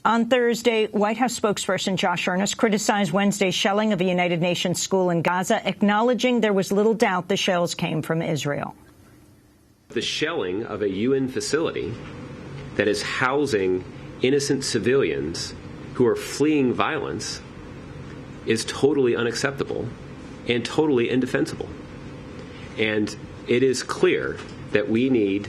On Thursday, White House spokesperson Josh Earnest criticized Wednesday's shelling of a United Nations school in Gaza, acknowledging there was little doubt the shells came from Israel. The shelling of a UN facility that is housing innocent civilians who are fleeing violence is totally unacceptable and totally indefensible. And it is clear that we need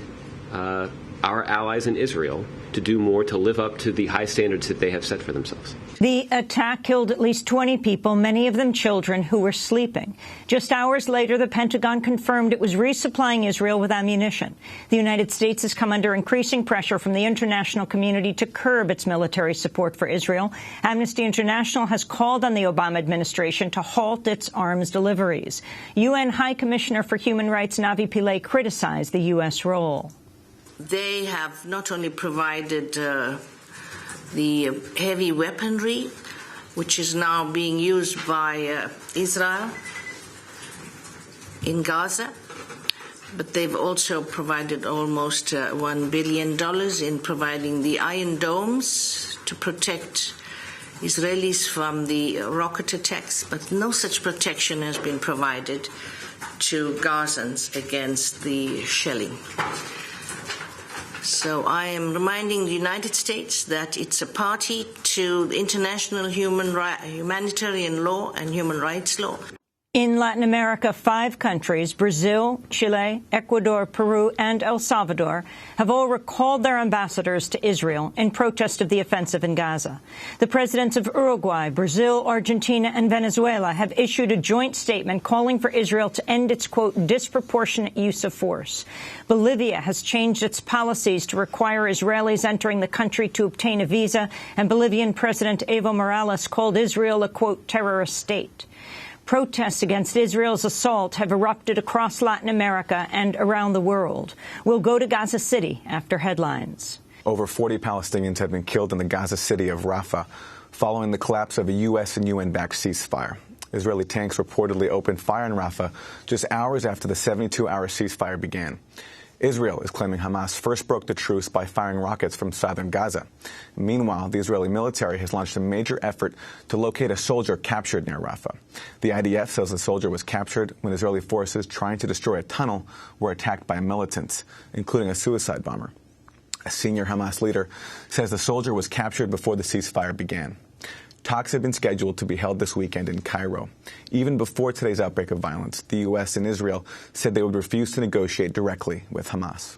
our allies in Israel to do more to live up to the high standards that they have set for themselves. The attack killed at least 20 people, many of them children, who were sleeping. Just hours later, the Pentagon confirmed it was resupplying Israel with ammunition. The United States has come under increasing pressure from the international community to curb its military support for Israel. Amnesty International has called on the Obama administration to halt its arms deliveries. UN High Commissioner for Human Rights Navi Pillay criticized the U.S. role. They have not only provided the heavy weaponry, which is now being used by Israel in Gaza, but they've also provided almost $1 billion in providing the iron domes to protect Israelis from the rocket attacks, but no such protection has been provided to Gazans against the shelling. So I am reminding the United States that it's a party to the international humanitarian law and human rights law. In Latin America, 5 countries, Brazil, Chile, Ecuador, Peru, and El Salvador, have all recalled their ambassadors to Israel in protest of the offensive in Gaza. The presidents of Uruguay, Brazil, Argentina, and Venezuela have issued a joint statement calling for Israel to end its, quote, disproportionate use of force. Bolivia has changed its policies to require Israelis entering the country to obtain a visa, and Bolivian President Evo Morales called Israel a, quote, terrorist state. Protests against Israel's assault have erupted across Latin America and around the world. We'll go to Gaza City after headlines. Over 40 Palestinians have been killed in the Gaza city of Rafah following the collapse of a U.S. and UN-backed ceasefire. Israeli tanks reportedly opened fire in Rafah just hours after the 72-hour ceasefire began. Israel is claiming Hamas first broke the truce by firing rockets from southern Gaza. Meanwhile, the Israeli military has launched a major effort to locate a soldier captured near Rafah. The IDF says the soldier was captured when Israeli forces trying to destroy a tunnel were attacked by militants, including a suicide bomber. A senior Hamas leader says the soldier was captured before the ceasefire began. Talks have been scheduled to be held this weekend in Cairo. Even before today's outbreak of violence, the U.S. and Israel said they would refuse to negotiate directly with Hamas.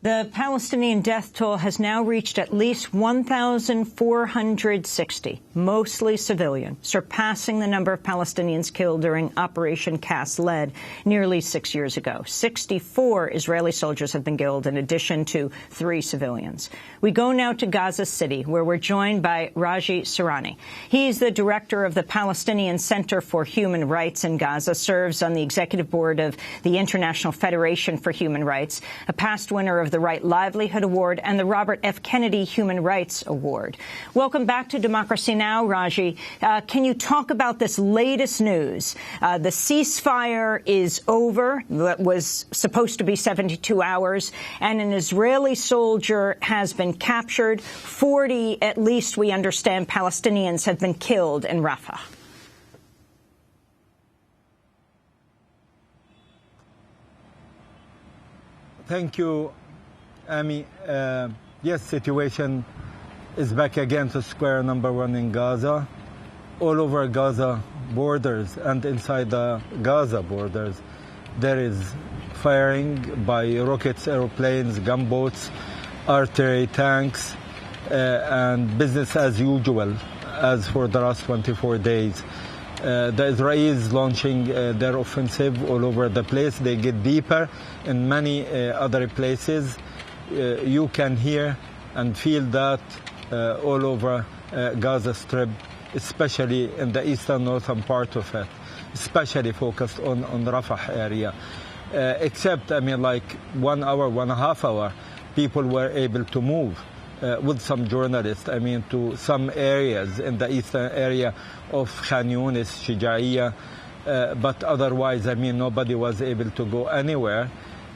The Palestinian death toll has now reached at least 1,460, mostly civilian, surpassing the number of Palestinians killed during Operation Cast Lead nearly 6 years ago. 64 Israeli soldiers have been killed, in addition to 3 civilians. We go now to Gaza City, where we're joined by Raji Sourani. He's the director of the Palestinian Center for Human Rights in Gaza, serves on the executive board of the International Federation for Human Rights, a past winner of the Right Livelihood Award and the Robert F. Kennedy Human Rights Award. Welcome back to Democracy Now!, Raji. Can you talk about this latest news? The ceasefire is over. That was supposed to be 72 hours, and an Israeli soldier has been captured. 40, at least we understand, Palestinians have been killed in Rafah. Thank you, Amy. Yes, situation is back again to square number one in Gaza. All over Gaza borders and inside the Gaza borders, there is firing by rockets, aeroplanes, gunboats, artillery, tanks, and business as usual as for the last 24 days. The Israelis launching their offensive all over the place. They get deeper in many other places. You can hear and feel that all over Gaza Strip, especially in the eastern northern part of it, especially focused on Rafah area. Except, I mean, like 1 hour, 1.5 hour, people were able to move with some journalists, I mean, to some areas in the eastern area of Khan Yunis, Shijaiya, but otherwise, I mean, nobody was able to go anywhere.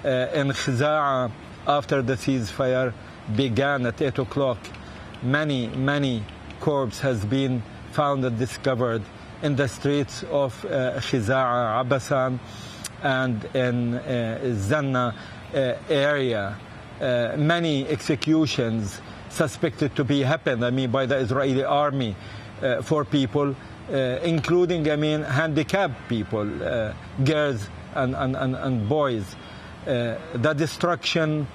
In Khaza'a, after the ceasefire began at 8 o'clock, many corpses has been found and discovered in the streets of Shiza'a, Abasan, and in Zanna area. Many executions suspected to be happened, by the Israeli army for people, including, handicapped people, girls and boys. The destruction,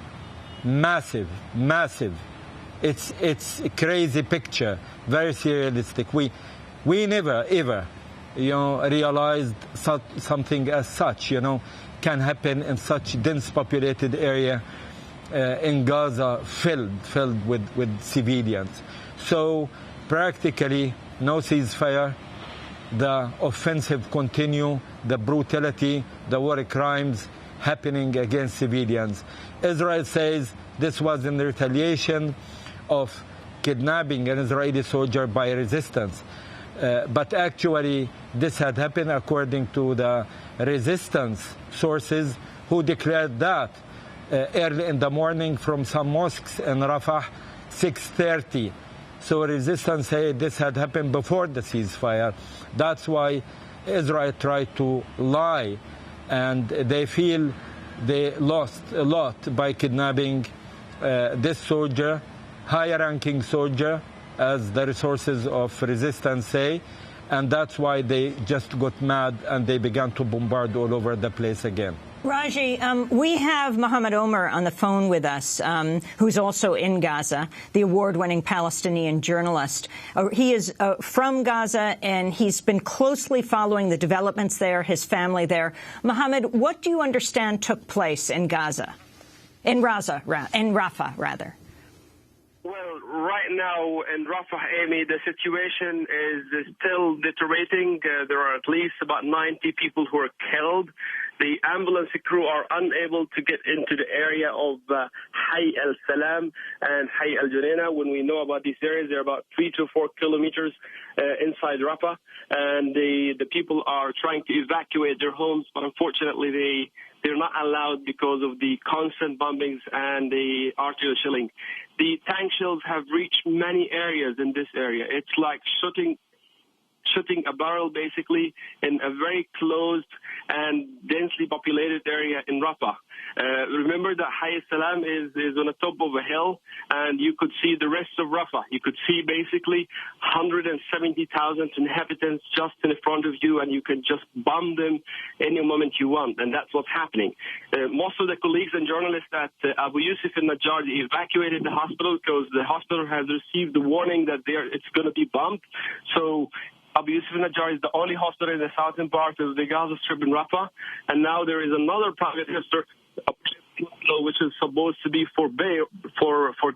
massive. It's a crazy picture, very surrealistic. We never ever, realized something as such, can happen in such dense populated area in Gaza, filled with civilians. So practically no ceasefire. The offensive continue, the brutality, the war crimes happening against civilians. Israel says this was in retaliation of kidnapping an Israeli soldier by resistance. But actually, this had happened according to the resistance sources, who declared that early in the morning from some mosques in Rafah, 6:30. So resistance said this had happened before the ceasefire. That's why Israel tried to lie, and they feel they lost a lot by kidnapping this soldier, high-ranking soldier, as the resources of resistance say, and that's why they just got mad and they began to bombard all over the place again. Raji, we have Mohammed Omar on the phone with us, who's also in Gaza, the award-winning Palestinian journalist. He is from Gaza, and he's been closely following the developments there, his family there. Mohammed, what do you understand took place in Gaza? In Rafah, rather. Well, right now in Rafah, Amy, the situation is still deteriorating. There are at least about 90 people who are killed. The ambulance crew are unable to get into the area of Hay al-Salam and Hay al-Junaina. When we know about these areas, they're about 3 to 4 kilometers inside Rafah. And the people are trying to evacuate their homes, but unfortunately they're not allowed because of the constant bombings and the artillery shelling. The tank shells have reached many areas in this area. It's like shooting a barrel, basically, in a very closed and densely populated area in Rafah. Remember that Hay al-Salam is on the top of a hill, and you could see the rest of Rafah. You could see basically 170,000 inhabitants just in front of you, and you can just bomb them any moment you want, and that's what's happening. Most of the colleagues and journalists at Abu Yusuf in Najjar evacuated the hospital because the hospital has received the warning that it's going to be bombed. So Abu Yusuf Najjar is the only hospital in the southern part of the Gaza Strip in Rafah, and now there is another private hospital which is supposed to be for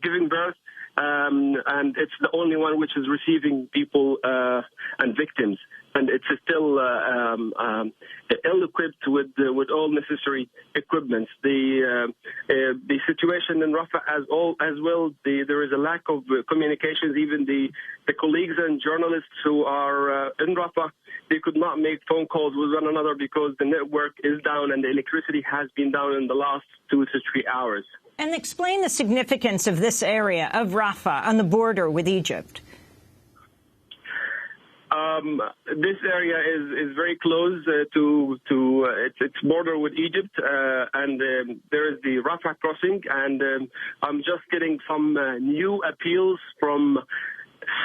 giving birth, and it's the only one which is receiving people and victims, and it's still ill-equipped with all necessary equipment. The situation in Rafah as well, there is a lack of communications. Even the colleagues and journalists who are in Rafah, they could not make phone calls with one another because the network is down and the electricity has been down in the last 2 to 3 hours. And explain the significance of this area of Rafah on the border with Egypt. This area is very close to its border with Egypt, and there is the Rafah crossing, and I'm just getting some new appeals from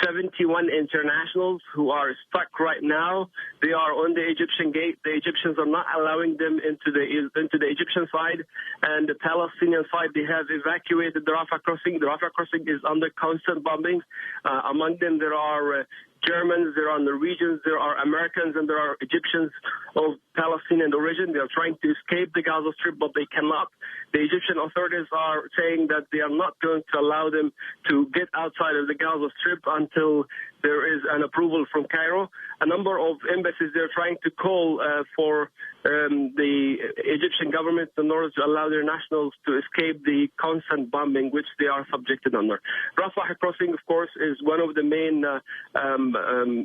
71 internationals who are stuck right now. They are on the Egyptian gate. The Egyptians are not allowing them into the Egyptian side, and the Palestinian side, they have evacuated the Rafah crossing. The Rafah crossing is under constant bombings. Among them, there are Germans, there are Norwegians, there are Americans, and there are Egyptians of Palestinian origin. They are trying to escape the Gaza Strip, but they cannot. The Egyptian authorities are saying that they are not going to allow them to get outside of the Gaza Strip until there is an approval from Cairo. A number of embassies they're trying to call for the Egyptian government in order to allow their nationals to escape the constant bombing which they are subjected under. Rafah crossing, of course, is one of the main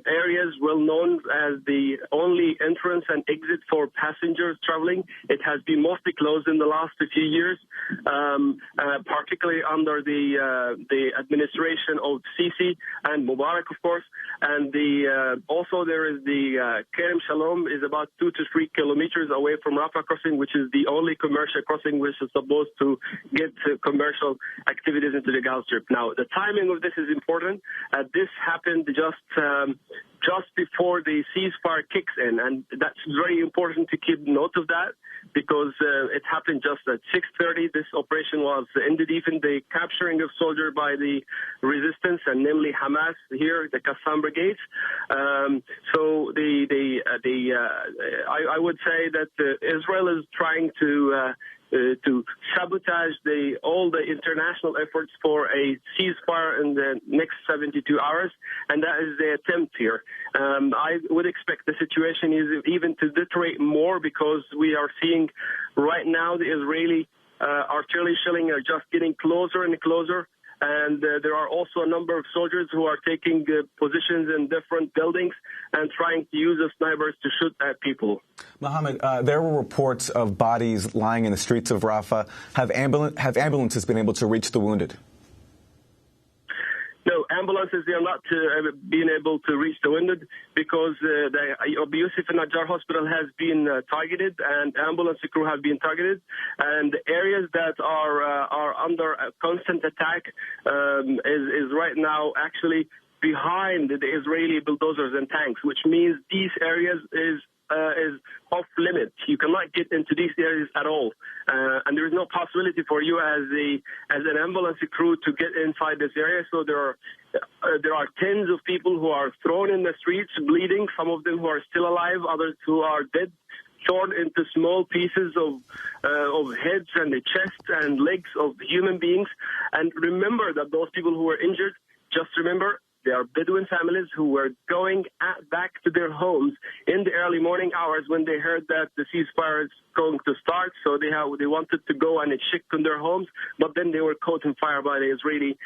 areas well known as the only entrance and exit for passengers traveling. It has been mostly closed in the last few years, particularly under the administration of Sisi and Mubarak, of course. And also there is the Kerem Shalom is about 2 to 3 kilometers away from Rafah crossing, which is the only commercial crossing which is supposed to get commercial activities into the Gaza Strip. Now, the timing of this is important. This happened just before the ceasefire kicks in, and that's very important to keep note of that, because it happened just at 6:30. This operation was ended even the capturing of soldiers by the resistance, and namely Hamas here, the Qassam brigades. So I would say that Israel is trying to sabotage all the international efforts for a ceasefire in the next 72 hours, and that is the attempt here. I would expect the situation is even to deteriorate more, because we are seeing right now the Israeli artillery shelling are just getting closer and closer. And there are also a number of soldiers who are taking positions in different buildings and trying to use the snipers to shoot at people. Mohammed, there were reports of bodies lying in the streets of Rafah. Have ambulances been able to reach the wounded? No, ambulances, they are not being able to reach the wounded, because the Abu Yusuf al-Najjar hospital has been targeted, and ambulance crew have been targeted, and the areas that are under a constant attack is right now actually behind the Israeli bulldozers and tanks, which means these areas is off limits. You cannot get into these areas at all, and there is no possibility for you as an ambulance crew to get inside this area. So there are tens of people who are thrown in the streets, bleeding. Some of them who are still alive, others who are dead, torn into small pieces of heads and the chest and legs of human beings. And remember that those people who were injured, just remember, they are Bedouin families who were going back to their homes in the early morning hours when they heard that the ceasefire is going to start. So they wanted to go and check on their homes, but then they were caught in fire by the Israeli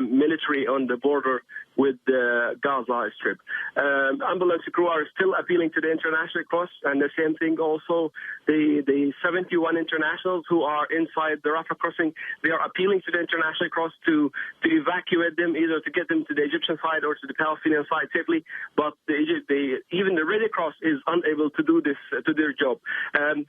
military on the border with the Gaza Strip. Ambulance crew are still appealing to the International Cross, and the same thing also the 71 internationals who are inside the Rafah crossing. They are appealing to the International Cross to evacuate them, either to get them to the Egyptian side or to the Palestinian side safely. But even the Red Cross is unable to do this, to their job.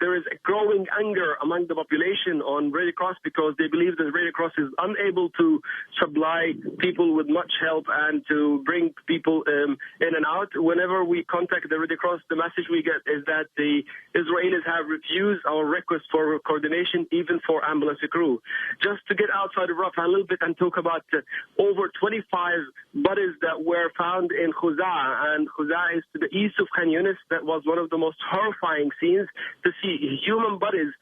There is a growing anger among the population on Red Cross, because they believe that Red Cross is unable to supply people with much help and to bring people in and out. Whenever we contact the Red Cross, the message we get is that the Israelis have refused our request for coordination, even for ambulance crew. Just to get outside of Rafah a little bit and talk about over 25 bodies that were found in Gaza, and Gaza is to the east of Khan Yunis. That was one of the most horrifying scenes, to see human bodies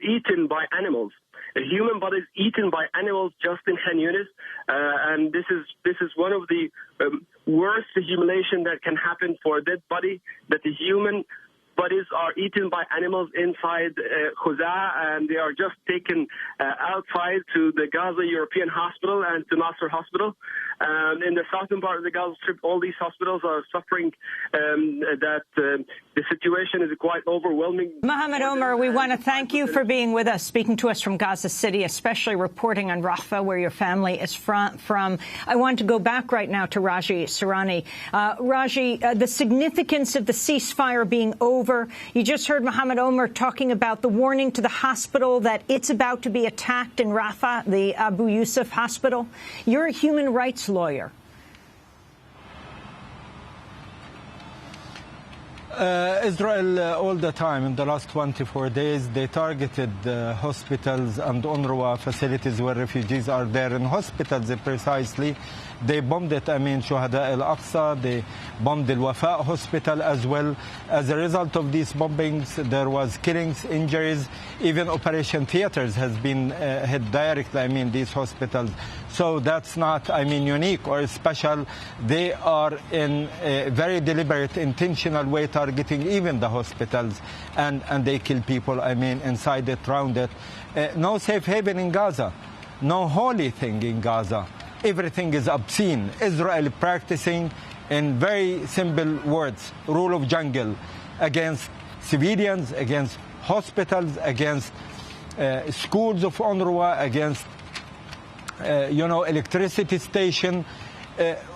eaten by animals. Human bodies eaten by animals just in Khan Yunis, and this is one of the worst humiliation that can happen for a dead body, that the human bodies are eaten by animals inside Gaza, and they are just taken outside to the Gaza European Hospital and to Nasser Hospital. In the southern part of the Gaza Strip, all these hospitals are suffering that the situation is quite overwhelming. Mohammed Omar, we want to thank you for being with us, speaking to us from Gaza City, especially reporting on Rafah, where your family is from. I want to go back right now to Raji Sourani. Raji, the significance of the ceasefire being over. You just heard Mohammed Omar talking about the warning to the hospital that it's about to be attacked in Rafah, the Abu Yusuf hospital. You're a human rights lawyer. Israel, all the time, in the last 24 days, they targeted hospitals and UNRWA facilities where refugees are there. In hospitals, precisely, they bombed it, Shuhada al-Aqsa. They bombed the Wafa hospital as well. As a result of these bombings, there was killings, injuries. Even operation theaters has been hit directly, these hospitals. So that's not, unique or special. They are in a very deliberate, intentional way targeting even the hospitals, and they kill people, inside it, around it. No safe haven in Gaza. No holy thing in Gaza. Everything is obscene. Israel practicing, in very simple words, rule of jungle against civilians, against hospitals, against schools of UNRWA, against electricity station.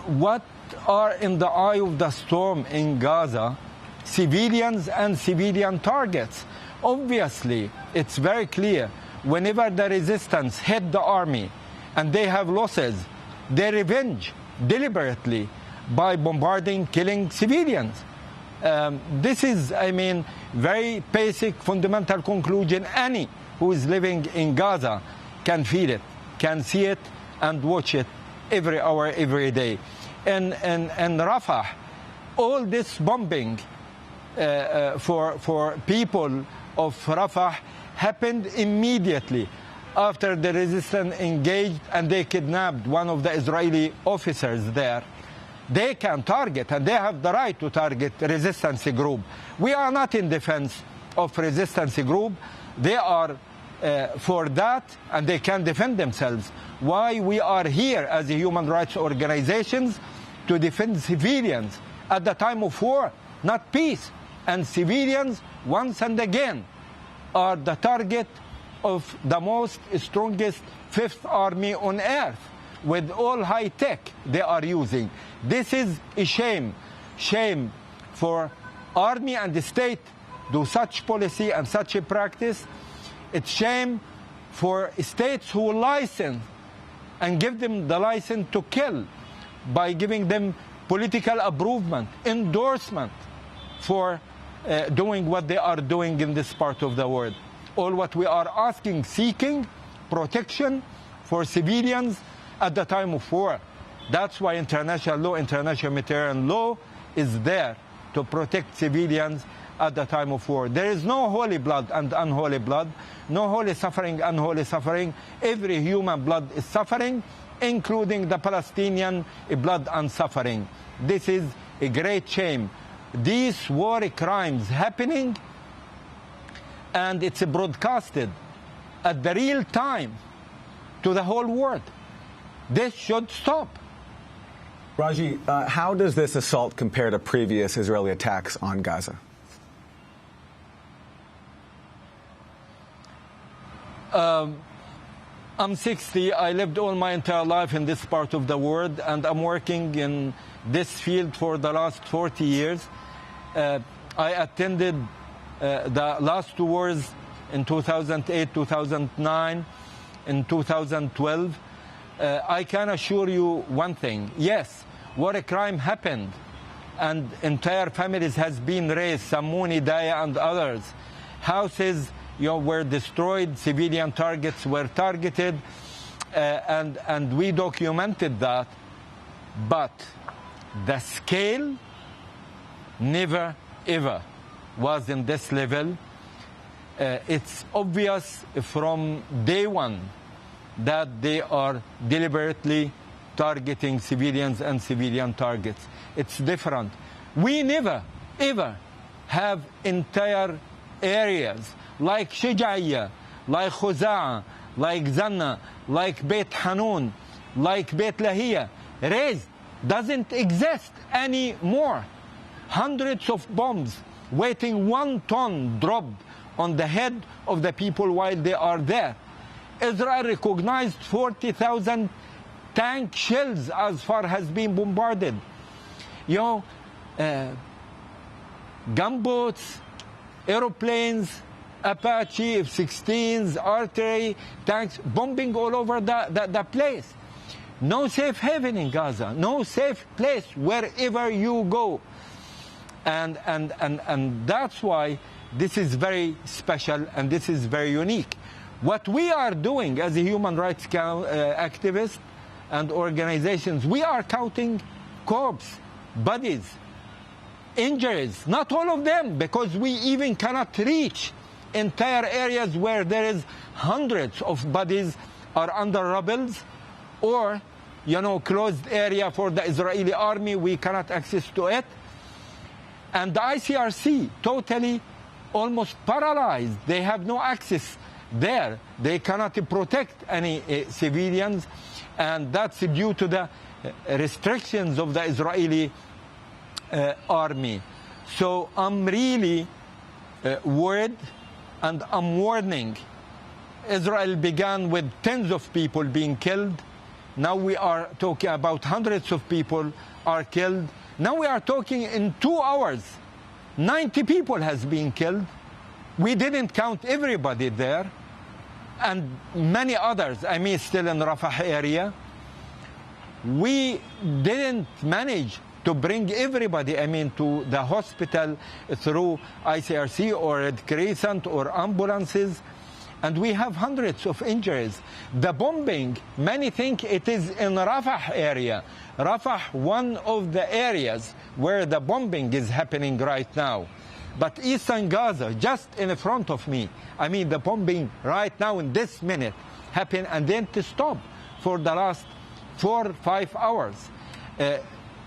What are in the eye of the storm in Gaza? Civilians and civilian targets. Obviously, it's very clear. Whenever the resistance hit the army and they have losses, they revenge deliberately by bombarding, killing civilians. This is, very basic, fundamental conclusion. Any who is living in Gaza can feel it, can see it, and watch it every hour, every day. And Rafah, all this bombing for people of Rafah happened immediately after the resistance engaged and they kidnapped one of the Israeli officers there. They can target, and they have the right to target resistance group. We are not in defense of resistance group. They are for that, and they can defend themselves. Why we are here as a human rights organizations? To defend civilians at the time of war, not peace. And civilians, once and again, are the target of the most strongest Fifth Army on earth, with all high tech they are using. This is a shame. Shame for army and the state do such policy and such a practice. It's shame for states who license and give them the license to kill by giving them political approval, endorsement for doing what they are doing in this part of the world. All what we are asking, seeking protection for civilians at the time of war. That's why international law, international humanitarian law is there to protect civilians at the time of war. There is no holy blood and unholy blood, no holy suffering, unholy suffering. Every human blood is suffering, including the Palestinian blood and suffering. This is a great shame. These war crimes happening, and it's broadcasted at the real time to the whole world. This should stop. Raji, how does this assault compare to previous Israeli attacks on Gaza? I'm 60. I lived all my entire life in this part of the world, and I'm working in this field for the last 40 years. I attended the last two wars in 2008, 2009, in 2012. I can assure you one thing. Yes, war crime happened, and entire families has been razed, Samuni, Daya, and others. Houses were destroyed, civilian targets were targeted, and we documented that. But the scale never, ever was in this level. It's obvious from day one that they are deliberately targeting civilians and civilian targets. It's different. We never, ever have entire areas like Shijaiya, like Khuza'a, like Zanna, like Beit Hanun, like Beit Lahiya razed. Doesn't exist anymore. Hundreds of bombs weighing 1 ton dropped on the head of the people while they are there. Israel recognized 40,000 tank shells as far has been bombarded. Gunboats, aeroplanes, Apache, F-16s, artillery, tanks, bombing all over the place. No safe haven in Gaza, no safe place wherever you go. And that's why this is very special and this is very unique. What we are doing as a human rights activists and organizations, we are counting corpses, bodies, injuries. Not all of them, because we even cannot reach entire areas where there is hundreds of bodies are under rubble, or, you know, closed area for the Israeli army. We cannot access to it. And the ICRC totally almost paralyzed. They have no access there. They cannot protect any civilians, and that's due to the restrictions of the Israeli army. So I'm really worried, and I'm warning. Israel began with tens of people being killed. Now we are talking about hundreds of people are killed. Now we are talking in 2 hours, 90 people has been killed. We didn't count everybody there, and many others, I mean, still in Rafah area. We didn't manage to bring everybody, I mean, to the hospital through ICRC or Red Crescent or ambulances. And we have hundreds of injuries. The bombing, many think it is in Rafah area. Rafah, one of the areas where the bombing is happening right now. But eastern Gaza, just in front of me, I mean, the bombing right now in this minute happened and then to stop for the last 4 or 5 hours.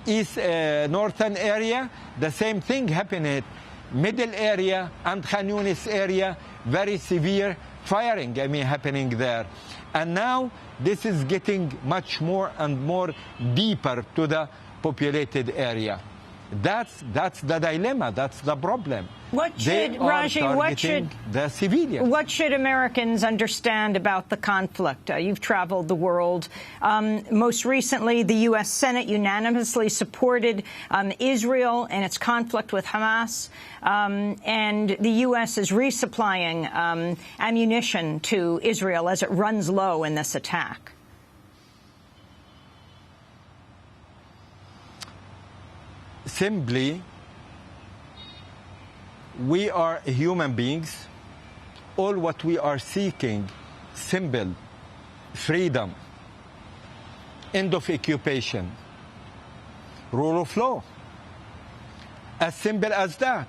Northern area, the same thing happened. Middle area and Khan Yunis area, very severe firing, I mean, happening there. And now this is getting much more and more deeper to the populated area. That's the dilemma. That's the problem. What should, Raji, the civilians. What should Americans understand about the conflict? You've traveled the world. Most recently, the U.S. Senate unanimously supported Israel in its conflict with Hamas, and the U.S. is resupplying ammunition to Israel as it runs low in this attack. Simply, we are human beings. All what we are seeking, simple, freedom, end of occupation, rule of law. As simple as that.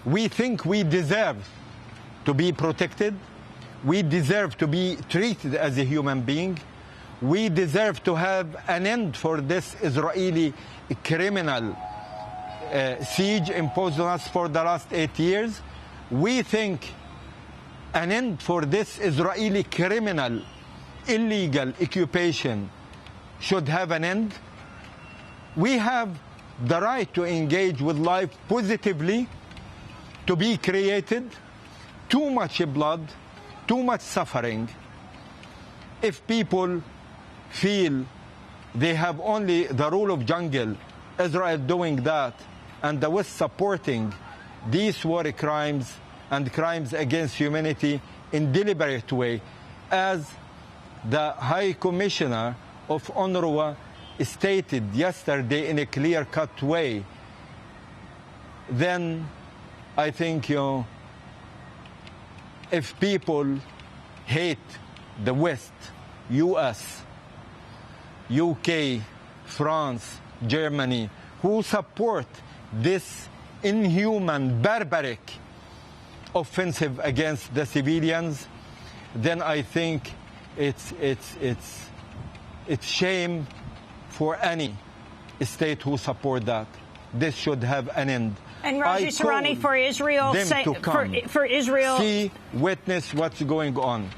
We think we deserve to be protected. We deserve to be treated as a human being. We deserve to have an end for this Israeli criminal siege imposed on us for the last 8 years. We think an end for this Israeli criminal, illegal occupation should have an end. We have the right to engage with life positively, to be created. Too much blood, too much suffering. If people feel they have only the rule of jungle, Israel doing that, and the West supporting these war crimes and crimes against humanity in deliberate way, as the High Commissioner of UNRWA stated yesterday in a clear-cut way, then I think, you know, if people hate the West, US, UK, France, Germany, who support this inhuman, barbaric offensive against the civilians, then I think it's shame for any state who support that. This should have an end. And Raji Sourani, for Israel, for Israel, see, witness what's going on.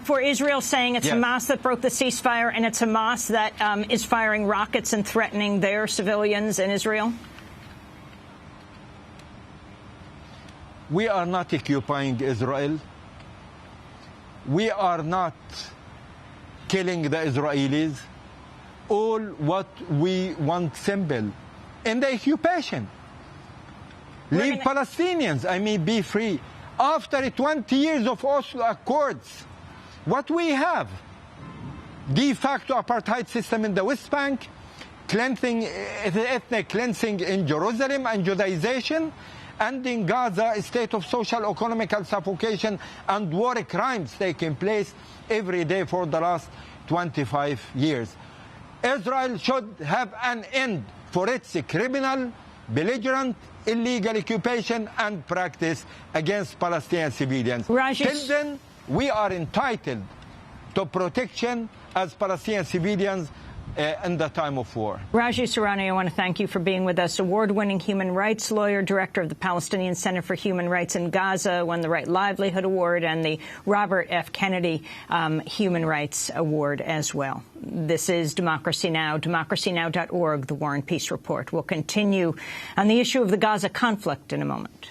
For Israel saying it's Hamas that broke the ceasefire, and it's Hamas that is firing rockets and threatening their civilians in Israel? We are not occupying Israel. We are not killing the Israelis. All what we want simple. In the occupation. Leave Palestinians, I mean, be free. After 20 years of Oslo Accords, what we have? De facto apartheid system in the West Bank, ethnic cleansing in Jerusalem and Judaization, and in Gaza, a state of social, economical suffocation and war crimes taking place every day for the last 25 years. Israel should have an end for its criminal belligerent, illegal occupation and practice against Palestinian civilians. Till then, we are entitled to protection as Palestinian civilians in the time of war. Raji Sourani, I want to thank you for being with us. Award-winning human rights lawyer, director of the Palestinian Center for Human Rights in Gaza, won the Right Livelihood Award and the Robert F. Kennedy Human Rights Award as well. This is Democracy Now!, democracynow.org, the War and Peace Report. We'll continue on the issue of the Gaza conflict in a moment.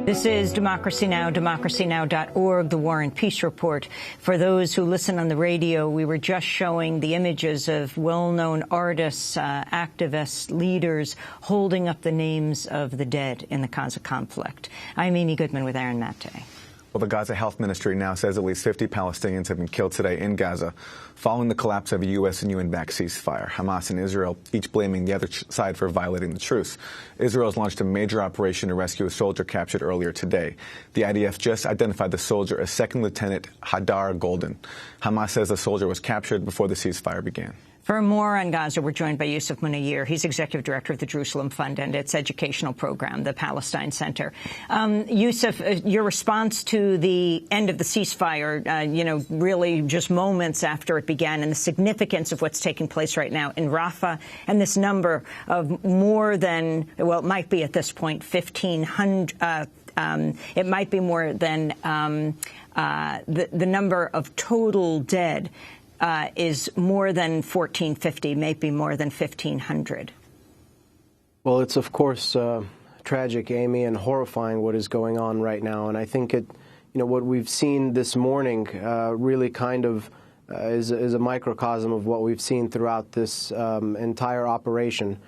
This is Democracy Now!, democracynow.org, the War and Peace Report. For those who listen on the radio, we were just showing the images of well-known artists, activists, leaders holding up the names of the dead in the Gaza conflict. I'm Amy Goodman with Aaron Maté. Well, the Gaza Health Ministry now says at least 50 Palestinians have been killed today in Gaza following the collapse of a U.S. and UN-backed ceasefire. Hamas and Israel each blaming the other side for violating the truce. Israel has launched a major operation to rescue a soldier captured earlier today. The IDF just identified the soldier as Second Lieutenant Hadar Golden. Hamas says the soldier was captured before the ceasefire began. For more on Gaza, we're joined by Yusuf Munayir. He's executive director of the Jerusalem Fund and its educational program, the Palestine Center. Yusuf, your response to the end of the ceasefire, really just moments after it began, and the significance of what's taking place right now in Rafah, and this number of more than, well, it might be at this point 1,500. It might be more than the number of total dead. Is more than 1,450, maybe more than 1,500. Well, it's, of course, tragic, Amy, and horrifying what is going on right now. And I think what we've seen this morning really kind of is a microcosm of what we've seen throughout this entire operation.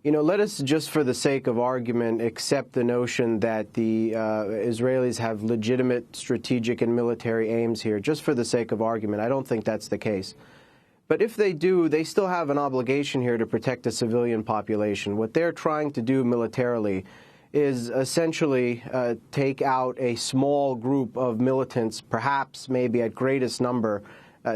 Let us, just for the sake of argument, accept the notion that the Israelis have legitimate strategic and military aims here, just for the sake of argument. I don't think that's the case. But if they do, they still have an obligation here to protect the civilian population. What they're trying to do militarily is essentially take out a small group of militants, perhaps maybe at greatest number,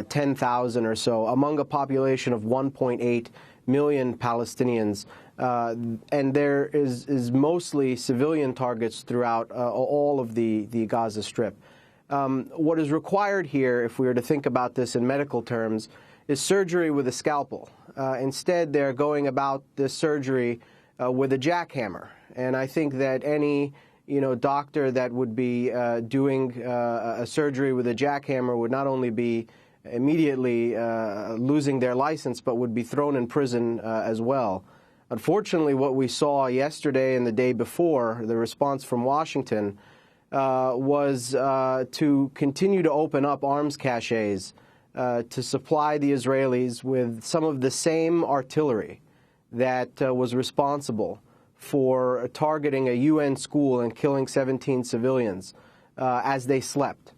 10,000 or so, among a population of 1.8 million Palestinians. And there is mostly civilian targets throughout all of the Gaza Strip. What is required here, if we were to think about this in medical terms, is surgery with a scalpel. Instead, they're going about this surgery with a jackhammer. And I think that any doctor that would be doing a surgery with a jackhammer would not only be immediately losing their license, but would be thrown in prison as well. Unfortunately, what we saw yesterday and the day before, the response from Washington, was to continue to open up arms caches to supply the Israelis with some of the same artillery that was responsible for targeting a UN school and killing 17 civilians as they slept.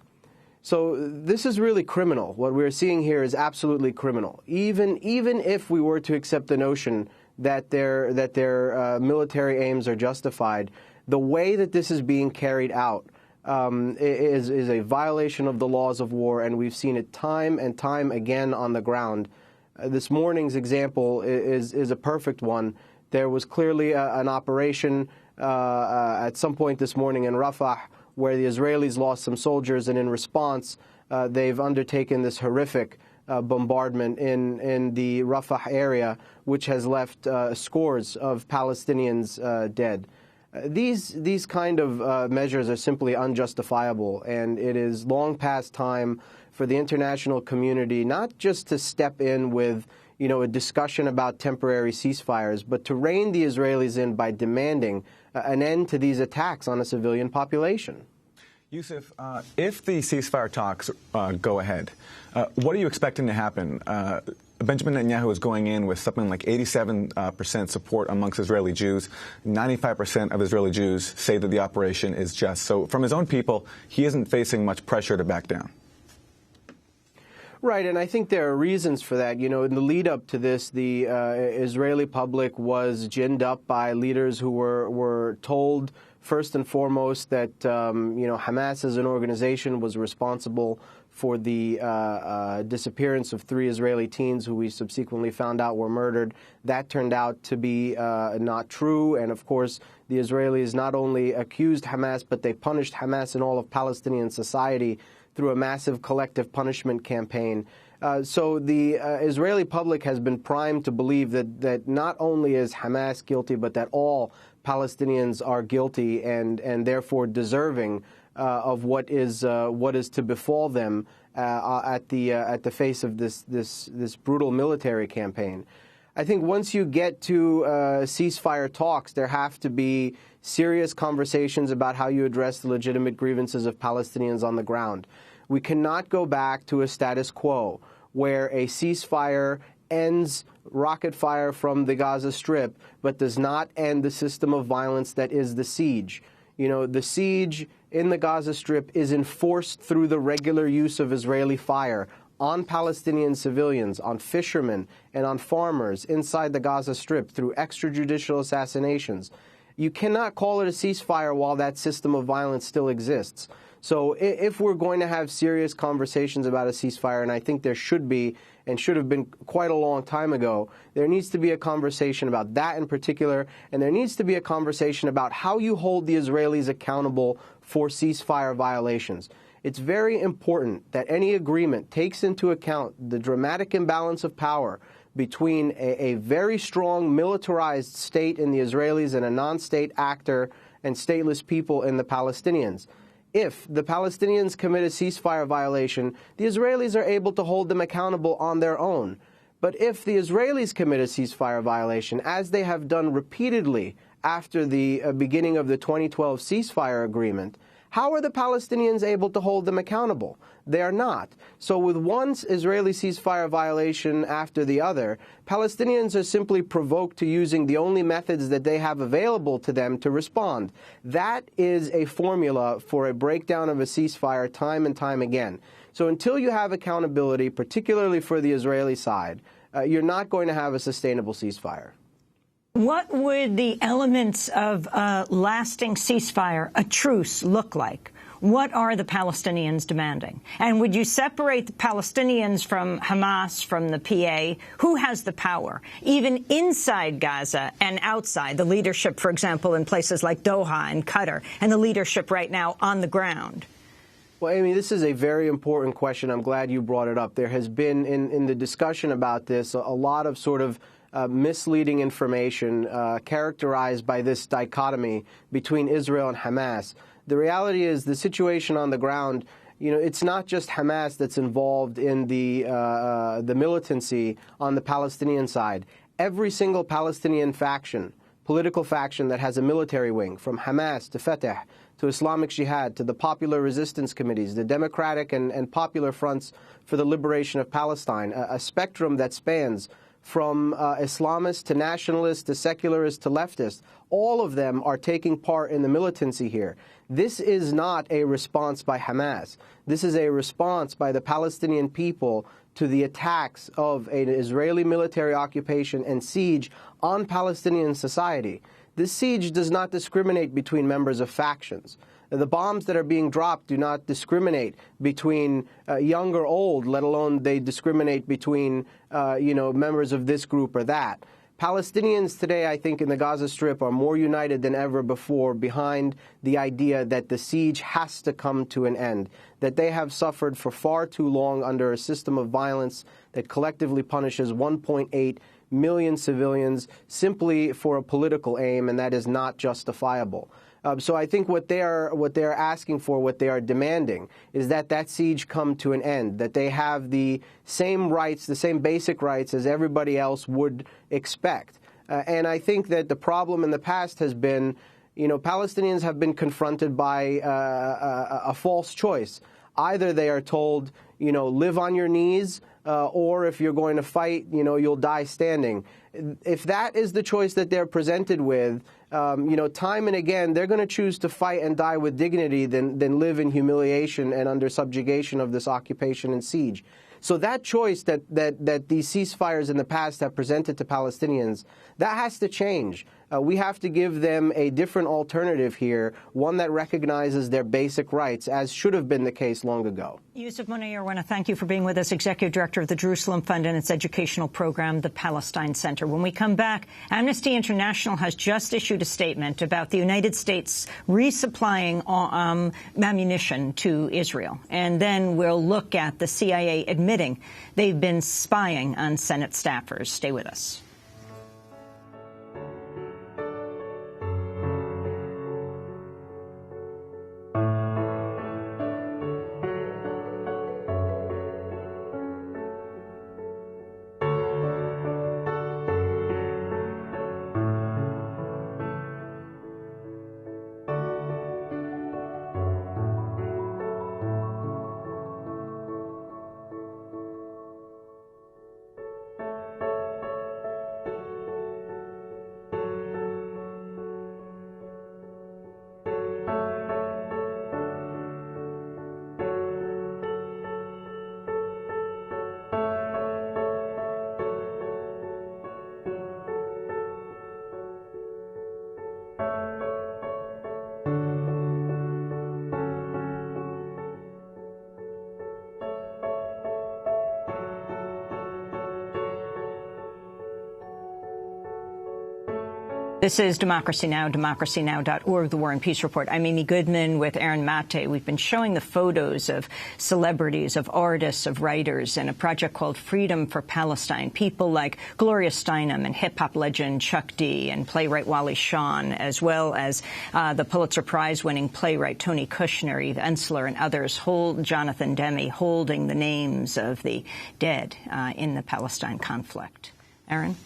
So this is really criminal. What we're seeing here is absolutely criminal. Even if we were to accept the notion that their military aims are justified, the way that this is being carried out is a violation of the laws of war, and we've seen it time and time again on the ground. This morning's example is a perfect one. There was clearly an operation at some point this morning in Rafah where the Israelis lost some soldiers, and in response, they've undertaken this horrific bombardment in the Rafah area, which has left scores of Palestinians dead. These kind of measures are simply unjustifiable, and it is long past time for the international community not just to step in with a discussion about temporary ceasefires, but to rein the Israelis in by demanding an end to these attacks on a civilian population. Yusuf, if the ceasefire talks go ahead, what are you expecting to happen? Benjamin Netanyahu is going in with something like 87% support amongst Israeli Jews. 95% of Israeli Jews say that the operation is just. So from his own people, he isn't facing much pressure to back down. Right, and I think there are reasons for that. In the lead up to this, the Israeli public was ginned up by leaders who were told, first and foremost, that Hamas as an organization was responsible for the disappearance of 3 Israeli teens who we subsequently found out were murdered. That turned out to be not true, and of course the Israelis not only accused Hamas, but they punished Hamas and all of Palestinian society through a massive collective punishment campaign. So the Israeli public has been primed to believe that not only is Hamas guilty, but that all Palestinians are guilty and therefore deserving of what is to befall them at the face of this brutal military campaign. I think once you get to ceasefire talks, there have to be serious conversations about how you address the legitimate grievances of Palestinians on the ground. We cannot go back to a status quo where a ceasefire ends rocket fire from the Gaza Strip, but does not end the system of violence that is the siege. The siege in the Gaza Strip is enforced through the regular use of Israeli fire on Palestinian civilians, on fishermen, and on farmers inside the Gaza Strip through extrajudicial assassinations. You cannot call it a ceasefire while that system of violence still exists. So if we're going to have serious conversations about a ceasefire, and I think there should be and should have been quite a long time ago, there needs to be a conversation about that in particular, and there needs to be a conversation about how you hold the Israelis accountable for ceasefire violations. It's very important that any agreement takes into account the dramatic imbalance of power between a very strong militarized state in the Israelis and a non-state actor and stateless people in the Palestinians. If the Palestinians commit a ceasefire violation, the Israelis are able to hold them accountable on their own. But if the Israelis commit a ceasefire violation, as they have done repeatedly after the beginning of the 2012 ceasefire agreement, how are the Palestinians able to hold them accountable? They are not. So with one Israeli ceasefire violation after the other, Palestinians are simply provoked to using the only methods that they have available to them to respond. That is a formula for a breakdown of a ceasefire time and time again. So until you have accountability, particularly for the Israeli side, you're not going to have a sustainable ceasefire. What would the elements of a lasting ceasefire, a truce, look like? What are the Palestinians demanding? And would you separate the Palestinians from Hamas, from the PA? Who has the power, even inside Gaza and outside? The leadership, for example, in places like Doha and Qatar, and the leadership right now on the ground. Well, Amy, this is a very important question. I'm glad you brought it up. There has been, in the discussion about this, a lot of sort of misleading information characterized by this dichotomy between Israel and Hamas. The reality is the situation on the ground, it's not just Hamas that's involved in the militancy on the Palestinian side. Every single Palestinian faction, political faction that has a military wing, from Hamas to Fatah to Islamic Jihad to the Popular Resistance Committees, the Democratic and Popular Fronts for the Liberation of Palestine, a spectrum that spans from Islamists to nationalists to secularists to leftists, all of them are taking part in the militancy here. This is not a response by Hamas. This is a response by the Palestinian people to the attacks of an Israeli military occupation and siege on Palestinian society. This siege does not discriminate between members of factions. The bombs that are being dropped do not discriminate between young or old, let alone they discriminate between, members of this group or that. Palestinians today, I think, in the Gaza Strip are more united than ever before behind the idea that the siege has to come to an end, that they have suffered for far too long under a system of violence that collectively punishes 1.8 million civilians simply for a political aim, and that is not justifiable. So I think what they are asking for, what they are demanding, is that that siege come to an end, that they have the same rights, the same basic rights as everybody else would expect. And I think that the problem in the past has been, Palestinians have been confronted by a false choice. Either they are told, live on your knees, or if you're going to fight, you'll die standing. If that is the choice that they're presented with, time and again, they're going to choose to fight and die with dignity than live in humiliation and under subjugation of this occupation and siege. So that choice that these ceasefires in the past have presented to Palestinians, that has to change. We have to give them a different alternative here, one that recognizes their basic rights, as should have been the case long ago. Yousef Munir, I want to thank you for being with us, Executive Director of the Jerusalem Fund and its educational program, the Palestine Center. When we come back, Amnesty International has just issued a statement about the United States resupplying ammunition to Israel. And then we'll look at the CIA admitting they've been spying on Senate staffers. Stay with us. This is Democracy Now!, democracynow.org, the War and Peace Report. I'm Amy Goodman with Aaron Mate. We've been showing the photos of celebrities, of artists, of writers in a project called Freedom for Palestine. People like Gloria Steinem and hip-hop legend Chuck D and playwright Wally Shawn, as well as the Pulitzer Prize-winning playwright Tony Kushner, Eve Ensler, and others, Jonathan Demme, holding the names of the dead in the Palestine conflict. Aaron?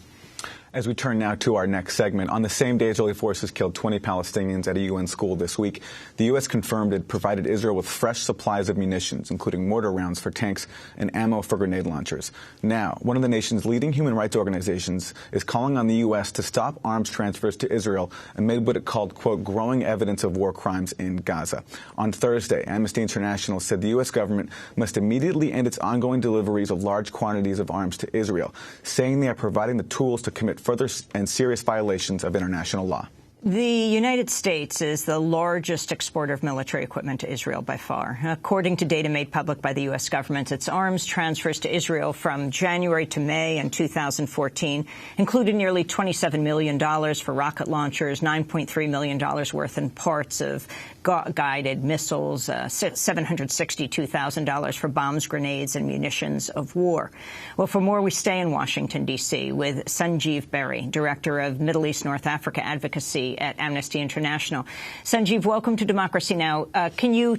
As we turn now to our next segment, on the same day Israeli forces killed 20 Palestinians at a UN school this week, the U.S. confirmed it provided Israel with fresh supplies of munitions, including mortar rounds for tanks and ammo for grenade launchers. Now, one of the nation's leading human rights organizations is calling on the U.S. to stop arms transfers to Israel amid what it called, quote, growing evidence of war crimes in Gaza. On Thursday, Amnesty International said the U.S. government must immediately end its ongoing deliveries of large quantities of arms to Israel, saying they are providing the tools to commit further and serious violations of international law. The United States is the largest exporter of military equipment to Israel by far. According to data made public by the U.S. government, its arms transfers to Israel from January to May in 2014 included nearly $27 million for rocket launchers, $9.3 million worth in parts of guided missiles, $762,000 for bombs, grenades, and munitions of war. Well, for more, we stay in Washington, D.C. with Sanjeev Berry, Director of Middle East North Africa Advocacy at Amnesty International. Sanjeev, welcome to Democracy Now! Can you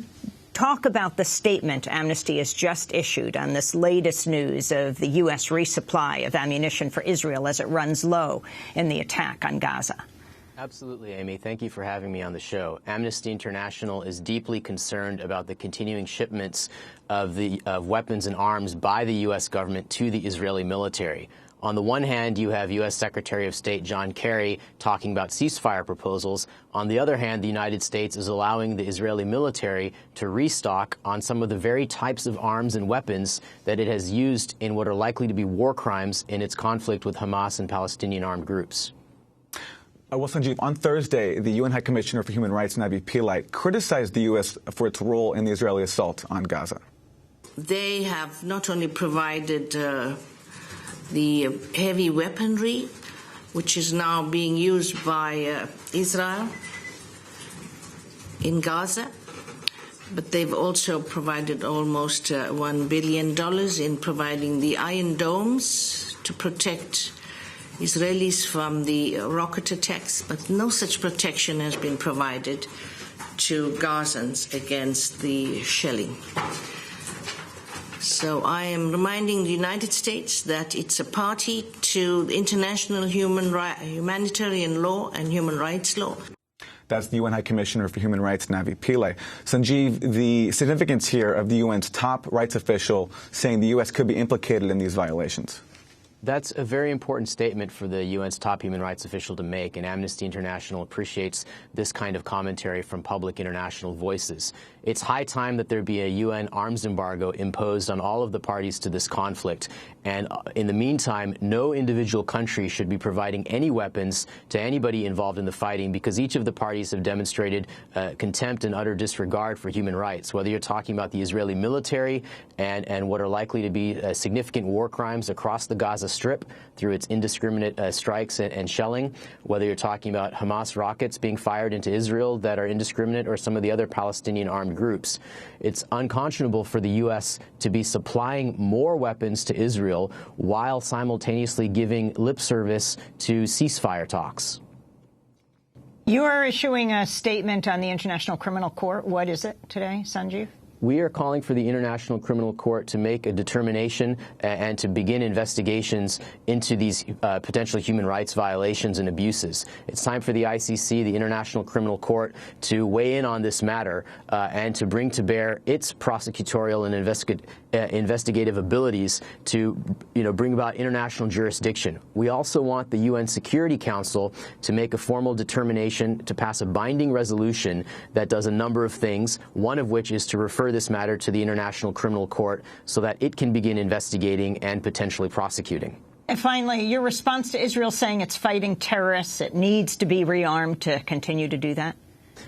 talk about the statement Amnesty has just issued on this latest news of the U.S. resupply of ammunition for Israel as it runs low in the attack on Gaza? Absolutely, Amy. Thank you for having me on the show. Amnesty International is deeply concerned about the continuing shipments of weapons and arms by the U.S. government to the Israeli military. On the one hand, you have U.S. Secretary of State John Kerry talking about ceasefire proposals. On the other hand, the United States is allowing the Israeli military to restock on some of the very types of arms and weapons that it has used in what are likely to be war crimes in its conflict with Hamas and Palestinian armed groups. Well, Sanjeev, on Thursday, the UN High Commissioner for Human Rights, Nabi Pillay, criticized the U.S. for its role in the Israeli assault on Gaza. They have not only provided the heavy weaponry, which is now being used by Israel in Gaza. But they've also provided almost $1 billion in providing the Iron Domes to protect Israelis from the rocket attacks, but no such protection has been provided to Gazans against the shelling. So I am reminding the United States that it's a party to the international humanitarian law and human rights law. That's the UN High Commissioner for Human Rights, Navi Pillay. Sanjeev, the significance here of the UN's top rights official saying the U.S. could be implicated in these violations. That's a very important statement for the UN's top human rights official to make, and Amnesty International appreciates this kind of commentary from public international voices. It's high time that there be a UN arms embargo imposed on all of the parties to this conflict. And in the meantime, no individual country should be providing any weapons to anybody involved in the fighting, because each of the parties have demonstrated contempt and utter disregard for human rights, whether you're talking about the Israeli military and what are likely to be significant war crimes across the Gaza Strip through its indiscriminate strikes and shelling, whether you're talking about Hamas rockets being fired into Israel that are indiscriminate, or some of the other Palestinian armed groups. It's unconscionable for the U.S. to be supplying more weapons to Israel while simultaneously giving lip service to ceasefire talks. You are issuing a statement on the International Criminal Court. What is it today, Sanjeev? We are calling for the International Criminal Court to make a determination and to begin investigations into these potential human rights violations and abuses. It's time for the ICC, the International Criminal Court, to weigh in on this matter and to bring to bear its prosecutorial and investigative abilities to, bring about international jurisdiction. We also want the UN Security Council to make a formal determination to pass a binding resolution that does a number of things, one of which is to refer this matter to the International Criminal Court so that it can begin investigating and potentially prosecuting. And finally, your response to Israel saying it's fighting terrorists, it needs to be rearmed to continue to do that?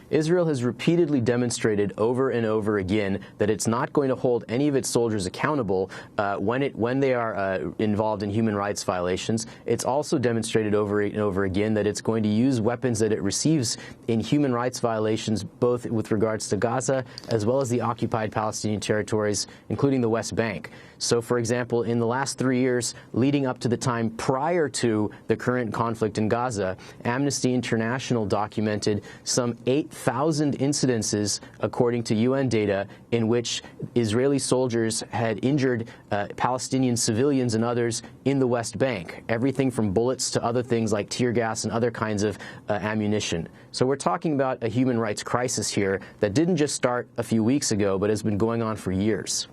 Israel has repeatedly demonstrated over and over again that it's not going to hold any of its soldiers accountable when they are involved in human rights violations. It's also demonstrated over and over again that it's going to use weapons that it receives in human rights violations, both with regards to Gaza as well as the occupied Palestinian territories, including the West Bank. So, for example, in the last 3 years leading up to the time prior to the current conflict in Gaza, Amnesty International documented some 8,000 incidences, according to UN data, in which Israeli soldiers had injured Palestinian civilians and others in the West Bank, everything from bullets to other things like tear gas and other kinds of ammunition. So we're talking about a human rights crisis here that didn't just start a few weeks ago, but has been going on for years.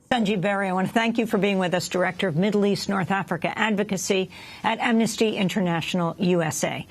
Sanjeev Berry, I want to thank you for being with us, Director of Middle East North Africa Advocacy at Amnesty International USA.